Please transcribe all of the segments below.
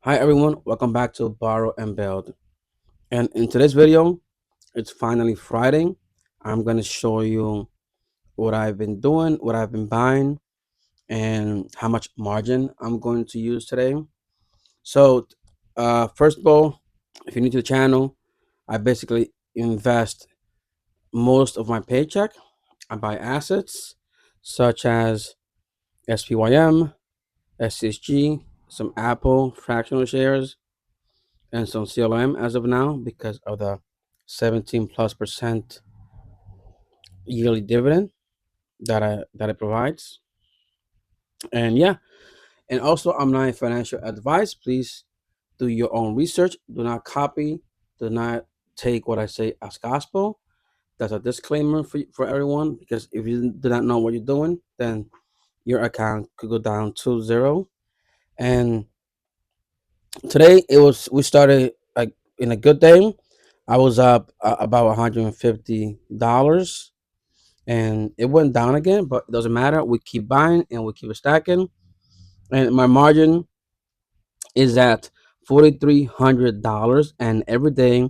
Hi everyone, welcome back to Borrow and Build. And in today's video, it's finally Friday. I'm gonna show you what I've been doing, what I've been buying, and how much margin I'm going to use today. So, first of all, if you're new to the channel, I basically invest most of my paycheck. I buy assets such as SPYM, SCHG, some Apple fractional shares, and some CLM as of now because of the 17+% yearly dividend that it provides. And yeah, and also I'm not a financial advice. Please do your own research. Do not copy. Do not take what I say as gospel. That's a disclaimer for everyone because if you do not know what you're doing, then your account could go down to zero. And today we started like in a good day. I was up about $150 and it went down again, but it doesn't matter. We keep buying and we keep stacking. And my margin is at $4,300. And every day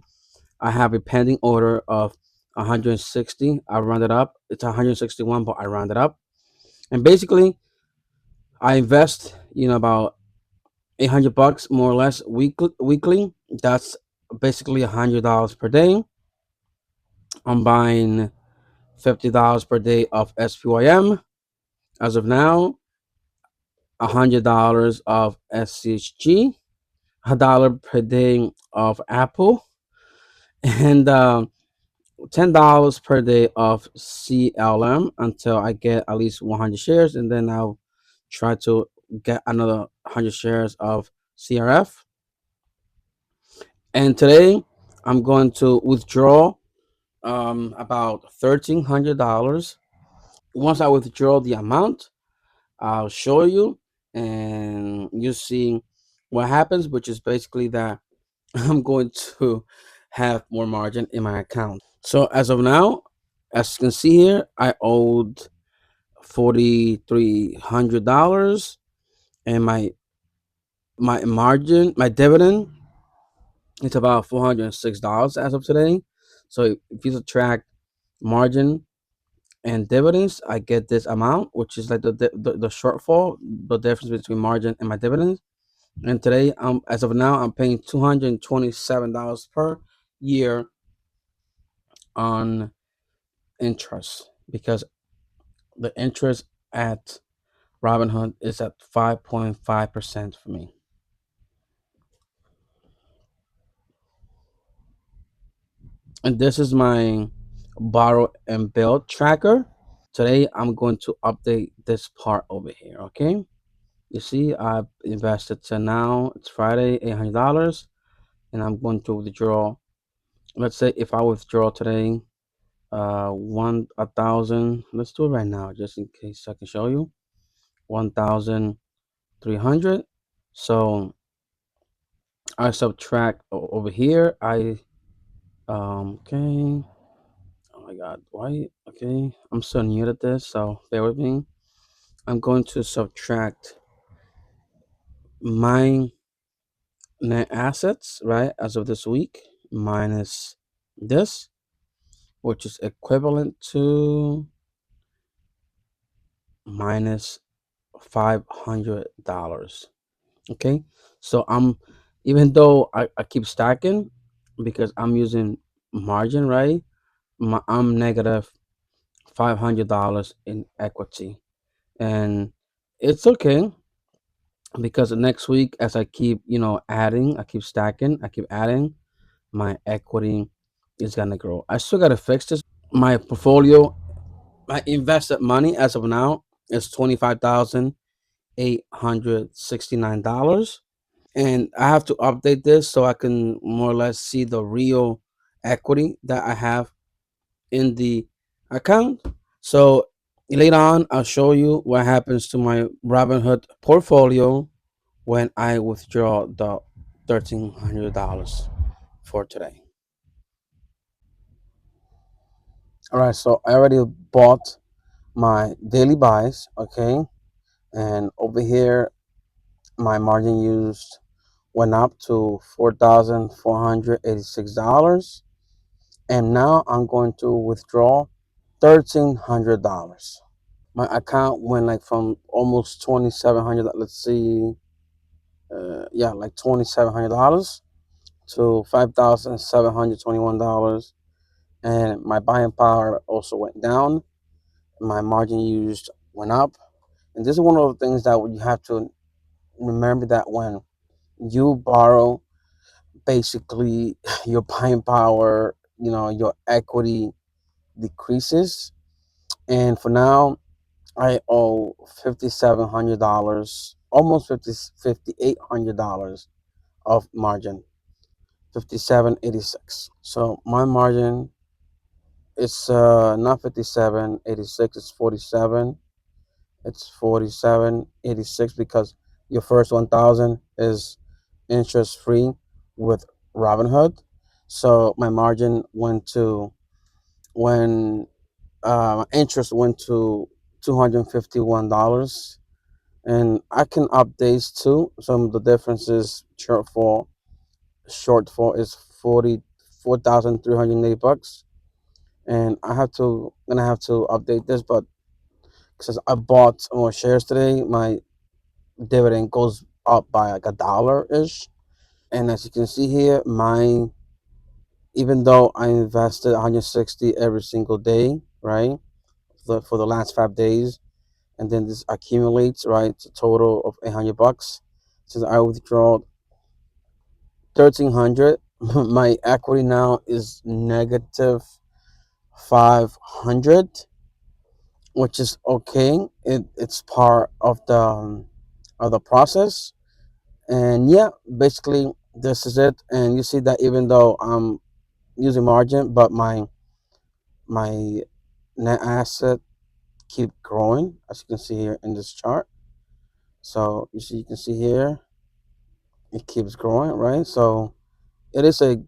I have a pending order of 160. I round it up. It's 161, but I round it up. And basically, I invest, about $800 more or less weekly. That's basically $100 per day. I'm buying $50 per day of SPYM. As of now, $100 of SCHG, $1 per day of Apple, and $10 per day of CLM until I get at least 100 shares, and then I'll try to get another 100 shares of CRF. And today I'm going to withdraw about $1,300. Once I withdraw the amount, I'll show you and you see what happens, which is basically that I'm going to have more margin in my account. So as of now, as you can see here, I owed $4,300 and my margin, my dividend, it's about $406 as of today. So if you subtract margin and dividends, I get this amount, which is like the shortfall, the difference between margin and my dividends. And today, as of now, I'm paying $227 per year on interest because the interest at Robinhood is at 5.5% for me. And this is my borrow and build tracker. Today, I'm going to update this part over here. Okay. You see, I've invested to now, it's Friday, $800, and I'm going to withdraw. Let's say if I withdraw today, 1,000. Let's do it right now, just in case I can show you. 1,300. So I subtract over here. Okay. Oh my God, why? Okay, I'm so new at this, so bear with me. I'm going to subtract my net assets, right, as of this week, minus this, which is equivalent to minus $500. Okay, so even though I keep stacking because I'm using margin, right? I'm negative $500 in equity, and it's okay because next week, as I keep adding, I keep stacking, I keep adding, my equity is gonna grow. I still gotta fix this. My portfolio, my invested money as of now is $25,869, and I have to update this so I can more or less see the real equity that I have in the account. So later on, I'll show you what happens to my Robinhood portfolio when I withdraw the $1,300 for today. All right, so I already bought my daily buys, okay, and over here my margin used went up to $4,486, and now I'm going to withdraw $1,300. My account went like from almost 2,700. Let's see, yeah, like $2,700 to $5,721, and my buying power also went down. My margin used went up, and this is one of the things that you have to remember, that when you borrow, basically your buying power, your equity decreases. And for now, I owe $5,700, almost $5,800 of margin, 57.86. So my margin is not 57.86, it's 47. It's 47.86 because your first 1,000 is interest free with Robinhood. So my margin went to, when interest went to $251, and I can update too. Some of the differences, shortfall is $44,380, and gonna have to update this, but since I bought more shares today, my dividend goes up by like $1 ish. And as you can see here, even though I invested 160 every single day, right, for the last 5 days, and then this accumulates, right, to a total of $800. Since I withdraw 1,300, my equity now is negative 500, which is okay. It's part of the process. And yeah, basically this is it. And you see that even though I'm using margin, but my net asset keep growing, as you can see here in this chart. So you can see here it keeps growing, right? So it is a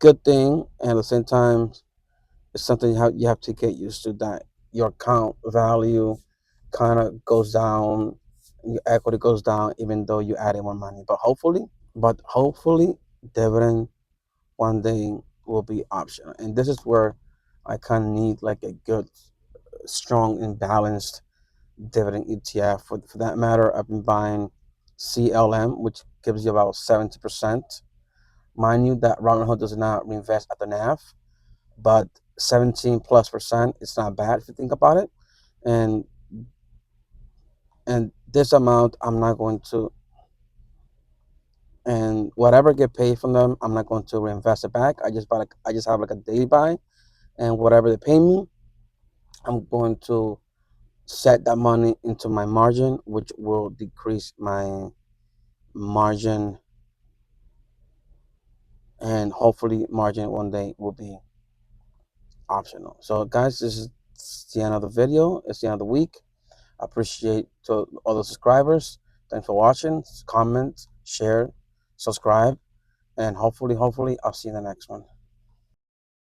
good thing, and at the same time, it's something you have to get used to, that your account value kind of goes down, your equity goes down, even though you add in more money. But hopefully, dividend one day will be optional. And this is where I kind of need like a good, strong, and balanced dividend ETF. For that matter, I've been buying CLM, which gives you about 70%. Mind you, that Robinhood does not reinvest at the NAV, but 17 plus percent, it's not bad if you think about it. And this amount, I'm not going to, and whatever I get paid from them, I'm not going to reinvest it back. I just have like a daily buy, and whatever they pay me, I'm going to set that money into my margin, which will decrease my margin, and hopefully margin one day will be optional. So guys, this is the end of the video. It's the end of the week. I appreciate to all the subscribers. Thanks for watching. Comment, share, subscribe, and hopefully I'll see you in the next one.